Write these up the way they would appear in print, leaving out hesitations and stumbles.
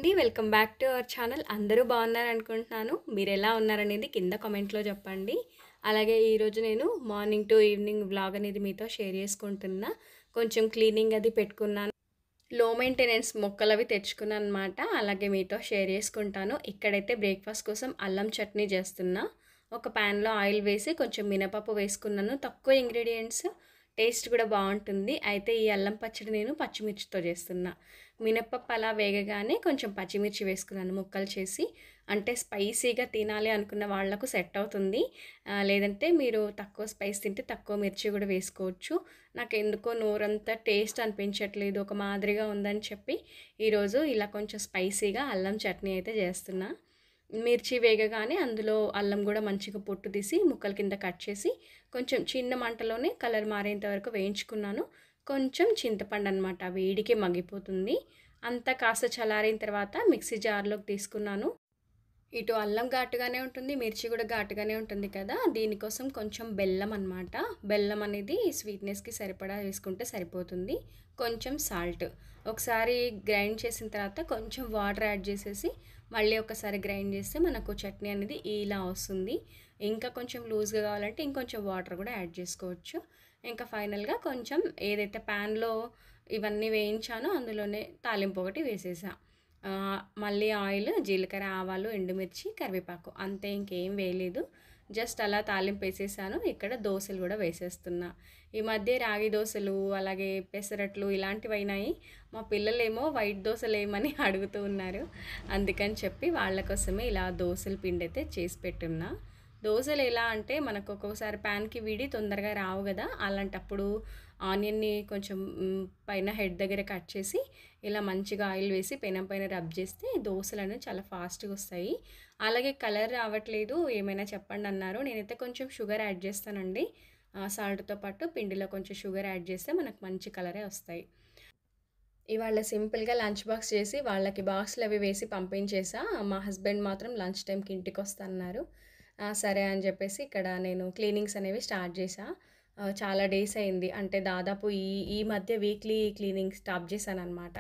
అండి. Welcome back to our channel. అందరూ బాగున్నారనుకుంటున్నాను. మీరెలా ఉన్నారనేది కింద కామెంట్‌లో చెప్పండి. అలాగే ఈరోజు నేను మార్నింగ్ టు ఈవినింగ్ వ్లాగ్ అనేది మీతో షేర్ చేసుకుంటున్నా. కొంచెం క్లీనింగ్ అది పెట్టుకున్నాను. లో మెయింటెనెన్స్ మొక్కలవి తెచ్చుకున్నాననమాట. అలాగే మీతో షేర్ చేసుకుంటాను. ఇక్కడైతే బ్రేక్‌ఫాస్ట్ కోసం అల్లం చట్నీ చేస్తున్నా. ఒక ప్యాన్‌లో ఆయిల్ వేసి కొంచెం మినపప్పు వేసుకున్నాను. తక్కువ ఇంగ్రీడియెంట్స్, టేస్ట్ కూడా బాగుంటుంది. అయితే ఈ అల్లం పచ్చడి నేను పచ్చిమిర్చితో చేస్తున్నా. మినపప్పు అలా వేగగానే కొంచెం పచ్చిమిర్చి వేసుకున్నాను ముక్కలు చేసి. అంటే స్పైసీగా తినాలి అనుకున్న వాళ్ళకు సెట్ అవుతుంది. లేదంటే మీరు తక్కువ స్పైస్ తింటే తక్కువ మిర్చి కూడా వేసుకోవచ్చు. నాకెందుకో నోరంతా టేస్ట్ అనిపించట్లేదు, ఒక మాదిరిగా ఉందని చెప్పి ఈరోజు ఇలా కొంచెం స్పైసీగా అల్లం చట్నీ అయితే చేస్తున్నా. మిర్చి వేగగానే అందులో అల్లం కూడా మంచిగా పొట్టు తీసి ముక్కల కింద కట్ చేసి కొంచెం చిన్న మంటలోనే కలర్ మారేంత వరకు వేయించుకున్నాను. కొంచెం చింతపండు అనమాట, వేడికి మగ్గిపోతుంది. అంతా కాస్త చల్లారిన తర్వాత మిక్సీ జార్లోకి తీసుకున్నాను. ఇటు అల్లం ఘాటుగానే ఉంటుంది, మిర్చి కూడా ఘాటుగానే ఉంటుంది కదా, దీనికోసం కొంచెం బెల్లం అనమాట. బెల్లం అనేది స్వీట్నెస్కి సరిపడా వేసుకుంటే సరిపోతుంది. కొంచెం సాల్ట్ ఒకసారి గ్రైండ్ చేసిన తర్వాత కొంచెం వాటర్ యాడ్ చేసేసి మళ్ళీ ఒకసారి గ్రైండ్ చేస్తే మనకు చట్నీ అనేది ఇలా వస్తుంది. ఇంకా కొంచెం లూజ్గా కావాలంటే ఇంకొంచెం వాటర్ కూడా యాడ్ చేసుకోవచ్చు. ఇంకా ఫైనల్గా కొంచెం ఏదైతే ప్యాన్లో ఇవన్నీ వేయించానో అందులోనే తాలింపు ఒకటి వేసేసా. మళ్ళీ ఆయిల్, జీలకర్ర, ఆవాలు, ఎండుమిర్చి, కరివేపాకు, అంతే, ఇంకేం వేయలేదు. జస్ట్ అలా తాలింపు వేసేసాను. ఇక్కడ దోశలు కూడా వేసేస్తున్నా. ఈ మధ్య రాగి దోశలు అలాగే పెసరట్లు ఇలాంటివి అయినాయి. మా పిల్లలేమో వైట్ దోశలు ఏమని అడుగుతూ ఉన్నారు. అందుకని చెప్పి వాళ్ళ కోసమే ఇలా దోశల పిండి అయితే చేసి పెట్టున్నా. దోశలు ఎలా అంటే మనకు ఒక్కొక్కసారి ప్యాన్కి విడి తొందరగా రావు కదా, అలాంటప్పుడు ఆనియన్ని కొంచెం పైన హెడ్ దగ్గర కట్ చేసి ఇలా మంచిగా ఆయిల్ వేసి పెనం పైన రబ్ చేస్తే దోశలు అనేవి చాలా ఫాస్ట్గా వస్తాయి. అలాగే కలర్ రావట్లేదు ఏమైనా చెప్పండి అన్నారు. నేనైతే కొంచెం షుగర్ యాడ్ చేస్తానండి. సాల్ట్తో పాటు పిండిలో కొంచెం షుగర్ యాడ్ చేస్తే మనకు మంచి కలరే వస్తాయి. ఇవాళ సింపుల్గా లంచ్ బాక్స్ చేసి వాళ్ళకి బాక్స్లు అవి వేసి పంపించేసా. మా హస్బెండ్ మాత్రం లంచ్ టైంకి ఇంటికి వస్తున్నారు. సరే అని చెప్పేసి ఇక్కడ నేను క్లీనింగ్స్ అనేవి స్టార్ట్ చేశా. చాలా డేస్ అయింది, అంటే దాదాపు ఈ ఈ మధ్య వీక్లీ క్లీనింగ్ స్టార్ట్ చేశానమాట.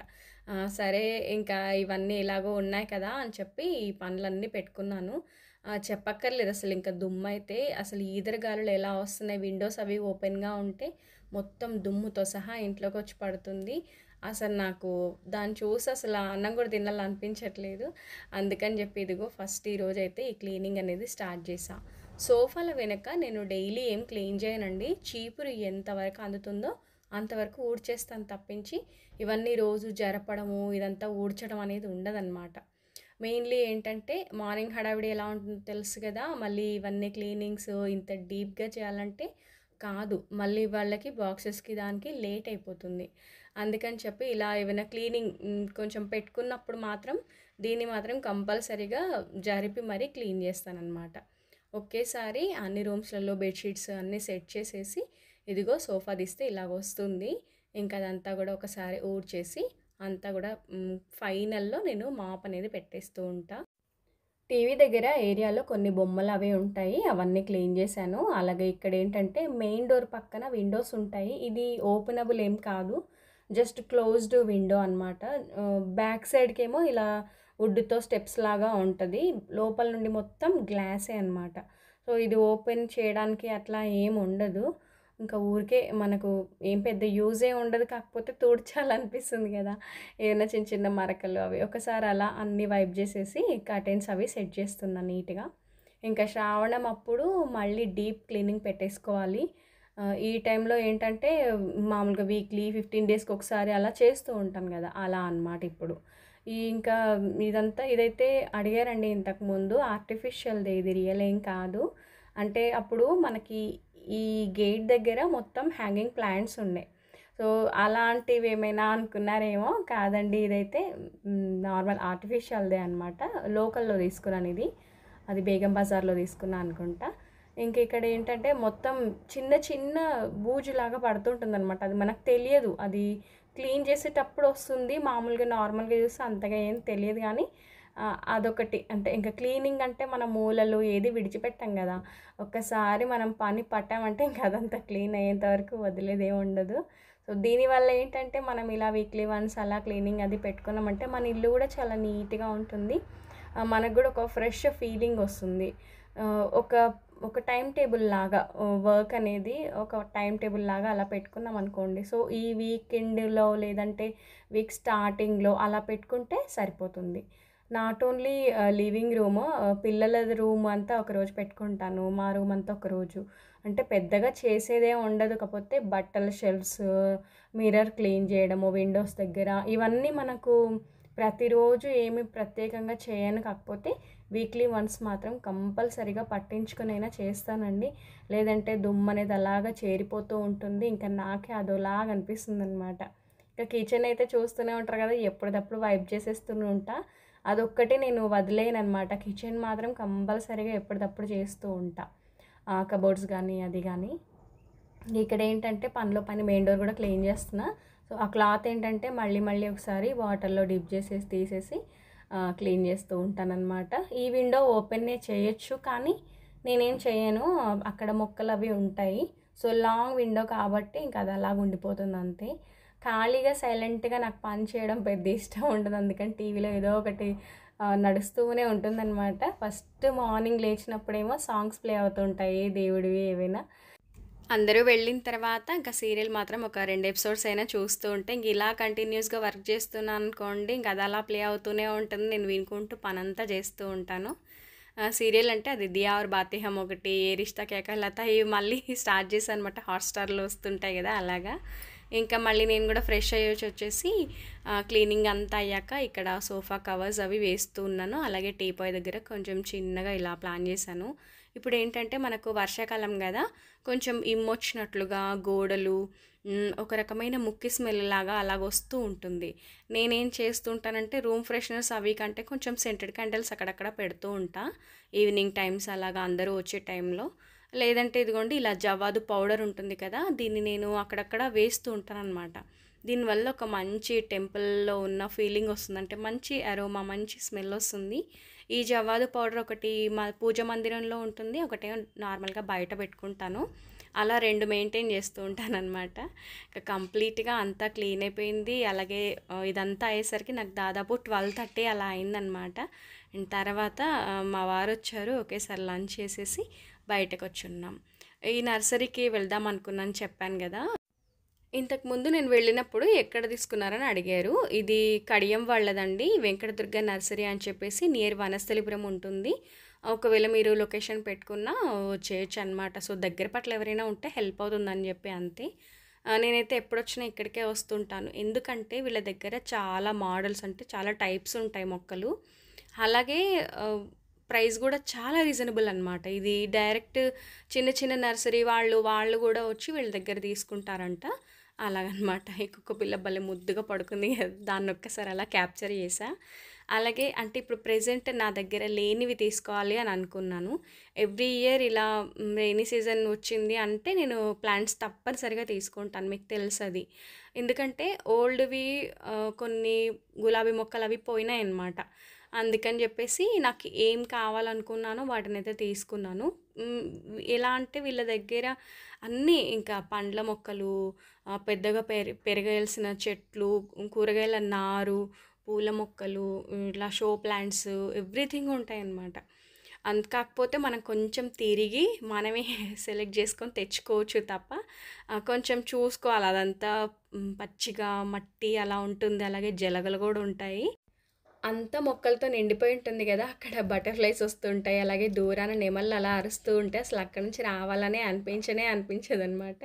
సరే ఇంకా ఇవన్నీ ఎలాగో ఉన్నాయి కదా అని చెప్పి ఈ పనులన్నీ పెట్టుకున్నాను. చెప్పక్కర్లేదు అసలు, ఇంకా దుమ్ము అయితే అసలు ఈదరగాలులు ఎలా వస్తున్నాయి, విండోస్ అవి ఓపెన్గా ఉంటే మొత్తం దుమ్ముతో సహా ఇంట్లోకి వచ్చి పడుతుంది. అసలు నాకు దాన్ని చూసి అసలు అన్నం కూడా తినాలనిపించట్లేదు. అందుకని చెప్పి ఇదిగో ఫస్ట్ ఈరోజైతే ఈ క్లీనింగ్ అనేది స్టార్ట్ చేశా. సోఫాల వెనక నేను డైలీ ఏం క్లీన్ చేయనండి. చీపురు ఎంతవరకు అందుతుందో అంతవరకు ఊడ్చేస్తాను తప్పించి ఇవన్నీ రోజు జరపడము ఇదంతా ఊడ్చడం అనేది ఉండదన్నమాట. మెయిన్లీ ఏంటంటే మార్నింగ్ హడావిడి ఎలా ఉంటుందో తెలుసు కదా, మళ్ళీ ఇవన్నీ క్లీనింగ్స్ ఇంత డీప్గా చేయాలంటే కాదు, మళ్ళీ వాళ్ళకి బాక్సెస్కి దానికి లేట్ అయిపోతుంది. అందుకని చెప్పి ఇలా ఏమైనా క్లీనింగ్ కొంచెం పెట్టుకున్నప్పుడు మాత్రం దీన్ని మాత్రం కంపల్సరీగా జరిపి మరీ క్లీన్ చేస్తానన్నమాట. ఒకేసారి అన్ని రూమ్స్లలో బెడ్షీట్స్ అన్నీ సెట్ చేసేసి ఇదిగో సోఫా తీస్తే ఇలాగ వస్తుంది. ఇంకా అదంతా కూడా ఒకసారి ఊడ్చేసి అంతా కూడా ఫైనల్లో నేను మాప్ అనేది పెట్టేస్తూ ఉంటా. టీవీ దగ్గర ఏరియాలో కొన్ని బొమ్మలు అవి ఉంటాయి, అవన్నీ క్లీన్ చేశాను. అలాగే ఇక్కడ ఏంటంటే మెయిన్ డోర్ పక్కన విండోస్ ఉంటాయి. ఇది ఓపెనబుల్ ఏం కాదు, జస్ట్ క్లోజ్డ్ విండో అనమాట. బ్యాక్ సైడ్కి ఏమో ఇలా వుడ్తో స్టెప్స్ లాగా ఉంటుంది, లోపల నుండి మొత్తం గ్లాసే అనమాట. సో ఇది ఓపెన్ చేయడానికి అట్లా ఏం ఉండదు. ఇంకా ఊరికే మనకు ఏం పెద్ద యూజే ఉండదు, కాకపోతే తుడ్చాలనిపిస్తుంది కదా, ఏదైనా చిన్న చిన్న మరకలు అవి. ఒకసారి అలా అన్నీ వైప్ చేసేసి కర్టెన్స్ అవి సెట్ చేస్తున్నాను నీట్గా. ఇంకా శ్రావణం అప్పుడు మళ్ళీ డీప్ క్లీనింగ్ పెట్టేసుకోవాలి. ఈ టైంలో ఏంటంటే మామూలుగా వీక్లీ 15 డేస్కి ఒకసారి అలా చేస్తూ ఉంటాను కదా, అలా అన్నమాట. ఇప్పుడు ఇంకా ఇదైతే అడిగారండి ఇంతకుముందు, ఆర్టిఫిషియల్ది, ఇది రియల్ ఏం కాదు. అంటే అప్పుడు మనకి ఈ గేట్ దగ్గర మొత్తం హ్యాంగింగ్ ప్లాంట్స్ ఉన్నాయి. సో అలాంటివి ఏమైనా అనుకున్నారేమో, కాదండి, ఇదైతే నార్మల్ ఆర్టిఫిషియల్దే అనమాట. లోకల్లో తీసుకున్నాను ఇది, అది బేగం బజార్లో తీసుకున్నాను అనుకుంటా. ఇంక ఇక్కడ ఏంటంటే మొత్తం చిన్న చిన్న బూజులాగా పడుతుంటుంది అనమాట. అది మనకు తెలియదు, అది క్లీన్ చేసేటప్పుడు వస్తుంది. మామూలుగా నార్మల్గా చూస్తే అంతగా ఏం తెలియదు, కానీ అదొకటి. అంటే ఇంకా క్లీనింగ్ అంటే మన మూలలు ఏది విడిచిపెట్టాం కదా, ఒక్కసారి మనం పని పట్టామంటే ఇంకా అదంతా క్లీన్ అయ్యేంత వరకు వదిలేదే ఉండదు. సో దీనివల్ల ఏంటంటే మనం ఇలా వీక్లీ వన్స్ అలా క్లీనింగ్ అది పెట్టుకున్నామంటే మన ఇల్లు కూడా చాలా నీట్గా ఉంటుంది. మనకు కూడా ఒక ఫ్రెష్ ఫీలింగ్ వస్తుంది. ఒక ఒక టైం టేబుల్ లాగా వర్క్ అనేది ఒక టైం టేబుల్ లాగా అలా పెట్టుకున్నాం అనుకోండి. సో ఈ వీకెండ్‌లో లేదంటే వీక్ స్టార్టింగ్‌లో అలా పెట్టుకుంటే సరిపోతుంది. నాట్ ఓన్లీ లివింగ్ రూము, పిల్లలది రూమ్ అంతా ఒకరోజు పెట్టుకుంటాను. మా రూమ్ అంతా ఒకరోజు. అంటే పెద్దగా చేసేదేం ఉండదు. కాకపోతే బట్టల షెల్ఫ్స్, మిర్రర్ క్లీన్ చేయడము, విండోస్ దగ్గర ఇవన్నీ మనకు ప్రతిరోజు ఏమి ప్రత్యేకంగా చేయను. కాకపోతే వీక్లీ వన్స్ మాత్రం కంపల్సరీగా పట్టించుకొనైనా చేస్తానండి. లేదంటే దుమ్మనేది అలాగా చేరిపోతూ ఉంటుంది. ఇంకా నాకే అదోలాగా అనిపిస్తుందనమాట. ఇంకా కిచెన్ అయితే చూస్తూనే ఉంటారు కదా! ఎప్పటిదప్పుడు వైప్ చేసేస్తూనే ఉంటా. అదొక్కటి నేను వదిలేయననమాట. కిచెన్ మాత్రం కంపల్సరీగా ఎప్పటిదప్పుడు చేస్తూ ఉంటా. కబోర్డ్స్ గానీ, అది గానీ. ఇక్కడేంటంటే పనిలో పని మెయిన్ డోర్ కూడా క్లీన్ చేస్తున్నా. సో ఆ క్లాత్ ఏంటంటే మళ్ళీ మళ్ళీ ఒకసారి వాటర్‌లో డిప్ చేసేసి తీసేసి క్లీన్ చేస్తూ ఉంటాననమాట. ఈ విండో ఓపెనే చేయొచ్చు, కానీ నేనేం చేయను. అక్కడ మొక్కలవి ఉంటాయి. సో లాంగ్ విండో కాబట్టి ఇంక అది అలాగ ఉండిపోతుంది అంతే. ఖాళీగా సైలెంట్‌గా నాకు పని చేయడం పెద్ద ఇష్టం ఉండదు. అందుకని టీవీలో ఏదో ఒకటి నడుస్తూనే ఉంటుందనమాట. ఫస్ట్ మార్నింగ్ లేచినప్పుడేమో సాంగ్స్ ప్లే అవుతుంటాయి దేవుడివి ఏవైనా. అందరూ వెళ్ళిన తర్వాత ఇంకా సీరియల్ మాత్రం ఒక 2 ఎపిసోడ్స్ అయినా చూస్తూ ఉంటే, ఇంక ఇలా కంటిన్యూస్‌గా వర్క్ చేస్తున్నాను అనుకోండి, ఇంక అది అలా ప్లే అవుతూనే ఉంటుంది. నేను వినుకుంటూ పనంతా చేస్తూ ఉంటాను. సీరియల్ అంటే అది 'దియా ఔర్ బాతే హమ్' ఒకటి, 'ఏ రిష్తా క్యా కహలాతా' ఇవి మళ్ళీ స్టార్ట్ చేశానన్నమాట. హాట్‌స్టార్‌లో వస్తుంటాయి కదా! అలాగా. ఇంకా మళ్ళీ నేను కూడా ఫ్రెష్ అయ్యేసి క్లీనింగ్ అంతా అయ్యాక ఇక్కడ సోఫా కవర్స్ అవి వేస్తూ ఉన్నాను. అలాగే టీపాయ్ దగ్గర కొంచెం చిన్నగా ఇలా ప్లాన్ చేశాను. ఇప్పుడు ఏంటంటే మనకు వర్షాకాలం కదా! కొంచెం ఇమ్మొచ్చినట్లుగా గోడలు ఒక రకమైన ముక్కి స్మెల్ లాగా అలాగొస్తూ ఉంటుంది. నేనేం చేస్తూ ఉంటానంటే రూమ్ ఫ్రెషనర్స్ అవి కంటే కొంచెం సెంటెడ్ క్యాండిల్స్ అక్కడక్కడ పెడుతూ ఉంటా. ఈవినింగ్ టైమ్స్ అలాగా అందరూ వచ్చే టైంలో. లేదంటే ఇదిగోండి ఇలా జవ్వాదు పౌడర్ ఉంటుంది కదా! దీన్ని నేను అక్కడక్కడ వేస్తూ ఉంటాననమాట. దీనివల్ల ఒక మంచి టెంపుల్‌లో ఉన్న ఫీలింగ్ వస్తుంది. అంటే మంచి అరోమా, మంచి స్మెల్ వస్తుంది. ఈ జవ్వాదు పౌడర్ ఒకటి మా పూజ మందిరంలో ఉంటుంది. ఒకటేమో నార్మల్‌గా బయట పెట్టుకుంటాను. అలా 2 మెయింటైన్ చేస్తూ ఉంటాననమాట. ఇక కంప్లీట్‌గా అంతా క్లీన్ అయిపోయింది. అలాగే ఇదంతా అయ్యేసరికి నాకు దాదాపు 12:30 అలా అయిందనమాట. తర్వాత మా వారొచ్చారు. ఒకేసారి లంచ్ చేసేసి బయటకొచ్చున్నాం. ఈ నర్సరీకి వెళ్దాం అనుకున్నాను చెప్పాను గదా! ఇంతకుముందు నేను వెళ్ళినప్పుడు ఎక్కడ తీసుకున్నారని అడిగారు. ఇది కడియం వాళ్ళదండి. వెంకటదుర్గ నర్సరీ అని చెప్పేసి నియర్ వనస్థలిపురం ఉంటుంది. ఒకవేళ మీరు లొకేషన్ పెట్టుకున్నా వచ్చేయొచ్చనమాట. సో దగ్గర పట్ల ఎవరైనా ఉంటే హెల్ప్ అవుతుందని చెప్పి అంతే. నేనైతే ఎప్పుడొచ్చినా ఇక్కడికే వస్తుంటాను. ఎందుకంటే వీళ్ళ దగ్గర చాలా మోడల్స్ అంటే చాలా టైప్స్ ఉంటాయి మొక్కలు. అలాగే ప్రైస్ కూడా చాలా రీజనబుల్ అనమాట. ఇది డైరెక్ట్ చిన్న చిన్న నర్సరీ వాళ్ళు కూడా వచ్చి వీళ్ళ దగ్గర తీసుకుంటారంట. అలాగనమాట. ఈ కుక్క పిల్ల భలే ముద్దుగా పడుకుంది కదా! దాన్ని ఒక్కసారి అలా క్యాప్చర్ చేశా. అలాగే అంటే ఇప్పుడు ప్రెజెంట్ నా దగ్గర లేనివి తీసుకోవాలి అని అనుకున్నాను. ఎవ్రీ ఇయర్ ఇలా రెయినీ సీజన్ వచ్చింది అంటే నేను ప్లాంట్స్ తప్పనిసరిగా తీసుకుంటాను. మీకు తెలుసది. ఎందుకంటే ఓల్డ్‌వి కొన్ని గులాబీ మొక్కలు అవి పోయినాయన్నమాట. అందుకని చెప్పేసి నాకు ఏం కావాలనుకున్నానో వాటినైతే తీసుకున్నాను. ఎలా అంటే వీళ్ళ దగ్గర అన్నీ ఇంకా పండ్ల మొక్కలు, పెద్దగా పెరగాల్సిన చెట్లు, కూరగాయల నారు, పూల మొక్కలు, ఇట్లా షో ప్లాంట్స్ ఎవ్రీథింగ్ ఉంటాయన్నమాట. కాకపోతే మనం కొంచెం తిరిగి మనమే సెలెక్ట్ చేసుకొని తెచ్చుకోవచ్చు తప్ప కొంచెం చూసుకోవాలి. అదంతా పచ్చిగా మట్టి అలా ఉంటుంది. అలాగే జలగలు కూడా ఉంటాయి. అంతా మొక్కలతో నిండిపోయి ఉంటుంది కదా! అక్కడ బటర్‌ఫ్లైస్ వస్తుంటాయి. అలాగే దూరాన నెమళ్ళు అలా అరుస్తూ ఉంటాయి. అసలు అక్కడి నుంచి రావాలనే అనిపించదనమాట.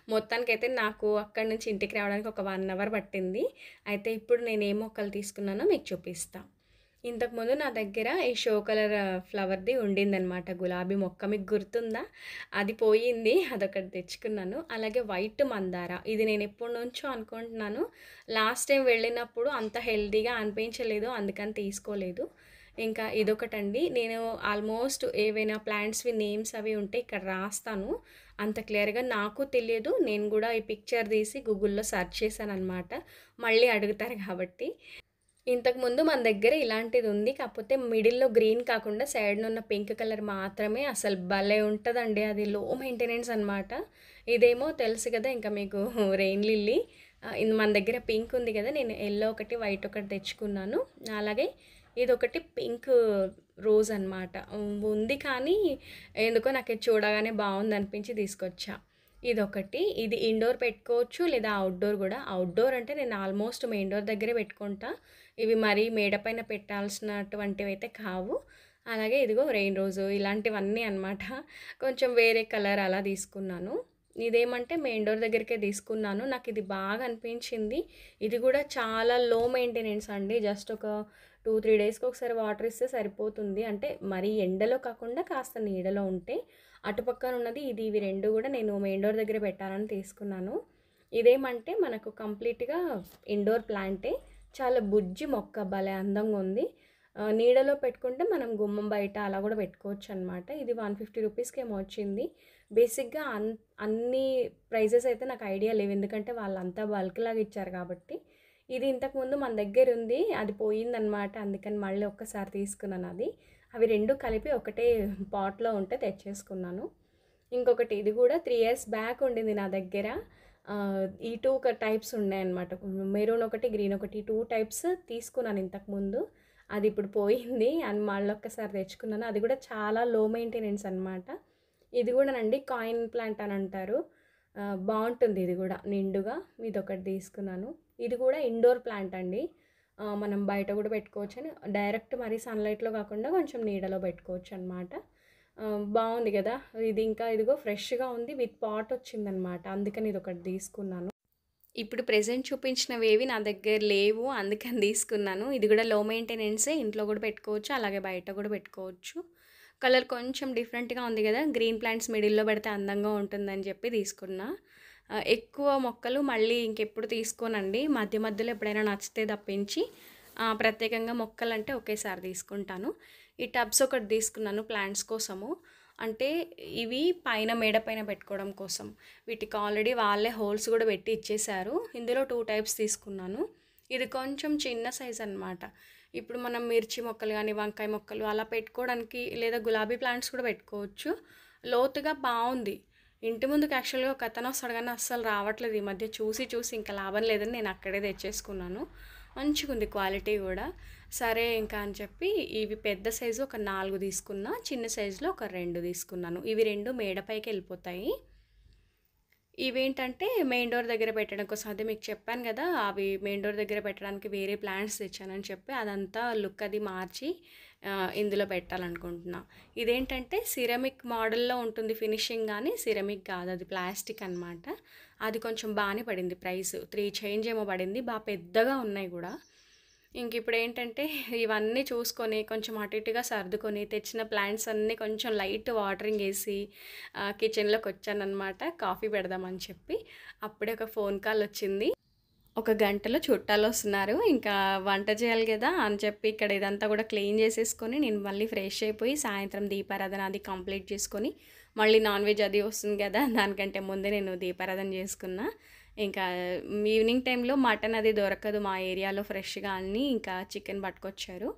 మొత్తానికైతే నాకు అక్కడి నుంచి ఇంటికి రావడానికి ఒక 1 అవర్ పట్టింది. అయితే ఇప్పుడు నేను ఏ మొక్కలు తీసుకున్నానో మీకు చూపిస్తా. ఇంతకుముందు నా దగ్గర ఈ షో కలర్ ఫ్లవర్‌ది ఉండిందనమాట. గులాబీ మొక్క మీకు గుర్తుందా? అది పోయింది. అదొకటి తెచ్చుకున్నాను. అలాగే వైట్ మందార. ఇది నేను ఎప్పటినుంచో అనుకుంటున్నాను. లాస్ట్ టైం వెళ్ళినప్పుడు అంత హెల్తీగా అనిపించలేదు. అందుకని తీసుకోలేదు. ఇంకా ఇదొకటండి. నేను ఆల్మోస్ట్ ఏవైనా ప్లాంట్స్‌వి నేమ్స్ అవి ఉంటే ఇక్కడ రాస్తాను. అంత క్లియర్‌గా నాకు తెలియదు. నేను కూడా ఈ పిక్చర్ తీసి గూగుల్‌లో సెర్చ్ చేశాననమాట. మళ్ళీ అడుగుతారు కాబట్టి. ఇంతకుముందు మన దగ్గర ఇలాంటిది ఉంది. కాకపోతే మిడిల్‌లో గ్రీన్ కాకుండా సైడ్‌నున్న పింక్ కలర్ మాత్రమే అసలు భలే ఉంటదండి. అది లో మెయింటెనెన్స్ అనమాట. ఇదేమో తెలుసు కదా! ఇంకా మీకు రెయిన్ లిల్లీ. ఇది మన దగ్గర పింక్ ఉంది కదా! నేను యెల్లో ఒకటి, వైట్ ఒకటి తెచ్చుకున్నాను. అలాగే ఇదొకటి పింక్ రోజ్ అనమాట. ఉంది కానీ ఎందుకో నాకిది చూడగానే బావుందనిపించి తీసుకొచ్చా. ఇదొకటి. ఇది ఇండోర్ పెట్టుకోవచ్చు లేదా ఔట్‌డోర్ గూడా. ఔట్‌డోర్ అంటే నేను ఆల్మోస్ట్ మెయిన్ డోర్ దగ్గరే పెట్టుకుంటా. ఇవి మరీ మేడ పైన పెట్టాల్సినటువంటివైతే కావు. అలాగే ఇదిగో రెయిన్ రోజు ఇలాంటివన్నీ అనమాట. కొంచెం వేరే కలర్ అలా తీసుకున్నాను. ఇదేమంటే మెయిన్ డోర్ దగ్గరికే తీసుకున్నాను. నాకిది బాగా అనిపించింది. ఇది గూడా చాలా లో మెయింటెనెన్స్ అండి. జస్ట్ ఒక 2, 3 డేస్‌కి ఒకసారి వాటర్ ఇస్తే సరిపోతుంది. అంటే మరీ ఎండలో కాకుండా కాస్త నీడలో ఉంటే. అటుపక్కన ఉన్నది ఇది. ఇవి 2 గూడా నేను మెయిన్ డోర్ దగ్గర పెట్టాలని తీసుకున్నాను. ఇదేమంటే మనకు కంప్లీట్‌గా ఇండోర్ ప్లాంటే. చాలా బుజ్జి మొక్క భలే అందంగా ఉంది. నీడలో పెట్టుకుంటే మనం గుమ్మం బయట అలా గూడా పెట్టుకోవచ్చనమాట. ఇది 150 రూపీస్‌కేమో వచ్చింది. బేసిక్‌గా అన్ని ప్రైజెస్ అయితే నాకు ఐడియా లేవు. ఎందుకంటే వాళ్ళంతా బల్క్‌లాగా ఇచ్చారు కాబట్టి. ఇది ఇంతకుముందు మన దగ్గరుంది. అది పోయిందనమాట. అందుకని మళ్ళీ ఒక్కసారి తీసుకున్నాను అది. అవి 2 కలిపి ఒకటే పాట్‌లో ఉంటే తెచ్చేసుకున్నాను. ఇంకొకటి ఇది గూడా 3 ఇయర్స్ బ్యాక్ ఉండింది నా దగ్గర. ఈ 2 టైప్స్ ఉన్నాయన్నమాట. మెరూన్ ఒకటి, గ్రీన్ ఒకటి. 2 టైప్స్ తీసుకున్నాను ఇంతకుముందు. అది ఇప్పుడు పోయింది. అని మళ్ళొక్కసారి తెచ్చుకున్నాను. అది గూడా చాలా లో మెయింటెనెన్స్ అనమాట. ఇది గూడానండి కాయిన్ ప్లాంట్ అని అంటారు. బావుంటుంది ఇది గూడా నిండుగా. ఇదొకటి తీసుకున్నాను. ఇది కూడా ఇండోర్ ప్లాంట్ అండి. మనం బయట గూడా పెట్టుకోవచ్చని డైరెక్ట్ మరి సన్‌లైట్‌లో కాకుండా కొంచెం నీడలో పెట్టుకోవచ్చనమాట. బావుంది గదా! ఇది ఇంకా ఇదిగో ఫ్రెష్‌గా ఉంది. విత్ పాట్ వచ్చిందనమాట. అందుకని ఇదొకటి తీసుకున్నాను. ఇప్పుడు ప్రెజెంట్ చూపించినవేవి నా దగ్గర లేవు. అందుకని తీసుకున్నాను. ఇది గూడా లో మెయింటెనెన్సే. ఇంట్లో గూడా పెట్టుకోవచ్చు. అలాగే బయట గూడా పెట్టుకోవచ్చు. కలర్ కొంచెం డిఫరెంట్‌గా ఉంది గదా! గ్రీన్ ప్లాంట్స్ మిడిల్‌లో పెడితే అందంగా ఉంటుందని చెప్పి తీసుకున్నా. ఎక్కువ మొక్కలు మళ్ళీ ఇంకెప్పుడు తీసుకోనండి. మధ్య మధ్యలో ఎప్పుడైనా నచ్చితే తప్పించి ప్రత్యేకంగా మొక్కలంటే ఒకేసారి తీసుకుంటాను. ఈ టబ్స్ ఒకటి తీసుకున్నాను ప్లాంట్స్ కోసము. అంటే ఇవి పైన మేడ పైన పెట్టుకోవడం కోసం. వీటికి ఆల్రెడీ వాళ్ళే హోల్స్ కూడా పెట్టి ఇచ్చేశారు. ఇందులో 2 టైప్స్ తీసుకున్నాను. ఇది కొంచెం చిన్న సైజ్ అనమాట. ఇప్పుడు మనం మిర్చి మొక్కలు కానీ, వంకాయ మొక్కలు అలా పెట్టుకోవడానికి లేదా గులాబీ ప్లాంట్స్ కూడా పెట్టుకోవచ్చు. లోతుగా బావుంది. ఇంటి ముందుకు యాక్చువల్‌గా ఒక అతను వస్తాడు కానీ అస్సలు రావట్లేదు. ఈ మధ్య చూసి చూసి ఇంకా లాభం లేదని నేను అక్కడే తెచ్చేసుకున్నాను. మంచిగుంది క్వాలిటీ కూడా. సరే ఇంకా అని చెప్పి ఇవి పెద్ద సైజు ఒక 4 తీసుకున్నా. చిన్న సైజులో ఒక 2 తీసుకున్నాను. ఇవి 2 మేడ పైకెళ్ళిపోతాయి. ఇవేంటంటే మెయిన్ డోర్ దగ్గర పెట్టడం కోసం. అదే మీకు చెప్పాను కదా! అవి మెయిన్ డోర్ దగ్గర పెట్టడానికి వేరే ప్లాంట్స్ తెచ్చానని చెప్పి అదంతా లుక్ అది మార్చి ఇందులో పెట్టాలనుకుంటున్నా. ఇదేంటంటే సిరమిక్ మోడల్‌లో ఉంటుంది ఫినిషింగ్ గానీ సిరమిక్ కాదు. అది ప్లాస్టిక్ అనమాట. అది కొంచెం బానే పడింది ప్రైస్. 3 చేంజ్ ఏమో పడింది. పెద్దగా ఉన్నాయి గూడా. ఇంకిప్పుడేంటంటే ఇవన్నీ చూసుకొని కొంచెం అటు ఇటుగా సర్దుకొని తెచ్చిన ప్లాంట్స్ అన్నీ కొంచెం లైట్ వాటరింగ్ ఏసి కిచెన్‌లోకొచ్చాననమాట. కాఫీ పెడదామని చెప్పి. అప్పుడే ఒక ఫోన్ కాల్ వచ్చింది. ఒక గంటలో చుట్టాలొస్తున్నారు. ఇంకా వంట చేయాలి గదా! అని చెప్పి ఇక్కడ ఇదంతా గూడా క్లీన్ చేసేసుకొని నేను మళ్ళీ ఫ్రెష్ అయిపోయి సాయంత్రం దీపారాధన అది కంప్లీట్ చేసుకొని మళ్ళీ నాన్ వెజ్ అది వస్తుంది గదా! దానికంటే ముందే నేను దీపారాధన చేసుకున్నా. ఇంకా ఈవినింగ్ టైంలో మటన్ అది దొరకదు మా ఏరియాలో ఫ్రెష్‌గా అని ఇంకా చికెన్ పట్టుకొచ్చారు.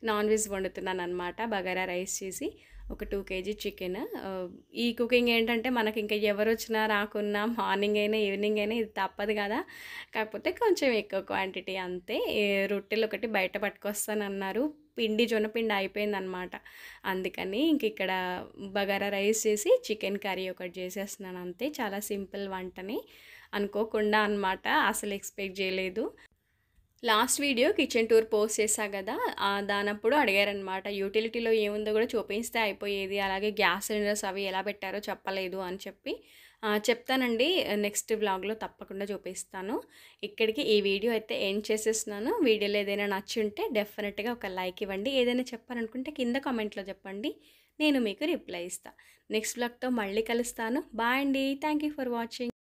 నాన్ వెజ్ వండుతున్నాననమాట. బగారా రైస్ చేసి ఒక 2 కేజీ చికెన్. ఈ కుకింగ్ ఏంటంటే మనకి ఇంకా ఎవరొచ్చినా రాకున్నా మార్నింగ్ అయినా ఈవినింగ్ అయినా ఇది తప్పదు కదా! కాకపోతే కొంచెం ఎక్కువ క్వాంటిటీ అంతే. రొట్టెలు ఒకటి బయట పట్టుకొస్తానన్నారు. జొన్న పిండి అయిపోయిందనమాట. అందుకని ఇంక ఇక్కడ బగారా రైస్ చేసి చికెన్ కర్రీ ఒకటి చేసేస్తున్నాను అంతే. చాలా సింపుల్ వంటని అనుకోకుండా అనమాట. అసలు ఎక్స్‌పెక్ట్ చేయలేదు. Last video kitchen tour post చేశా కదా! దానప్పుడు అడిగారనమాట. యూటిలిటీలో ఏముందో కూడా చూపిస్తే అయిపోయేది. అలాగే గ్యాస్ సిలిండర్స్ అవి ఎలా పెట్టారో చెప్పలేదు అని చెప్పి. చెప్తానండి. నెక్స్ట్ వ్లాగ్‌లో తప్పకుండా చూపిస్తాను. ఇక్కడికి ఈ వీడియో అయితే ఎండ్ చేసేస్తున్నాను. వీడియోలో ఏదైనా నచ్చుంటే డెఫినెట్‌గా ఒక లైక్ ఇవ్వండి. ఏదైనా చెప్పాలనుకుంటే కింద కామెంట్‌లో చెప్పండి. నేను మీకు రిప్లై ఇస్తా. నెక్స్ట్ వ్లాగ్‌తో మళ్ళీ కలుస్తాను. బాయ్ అండి. Thank you for watching.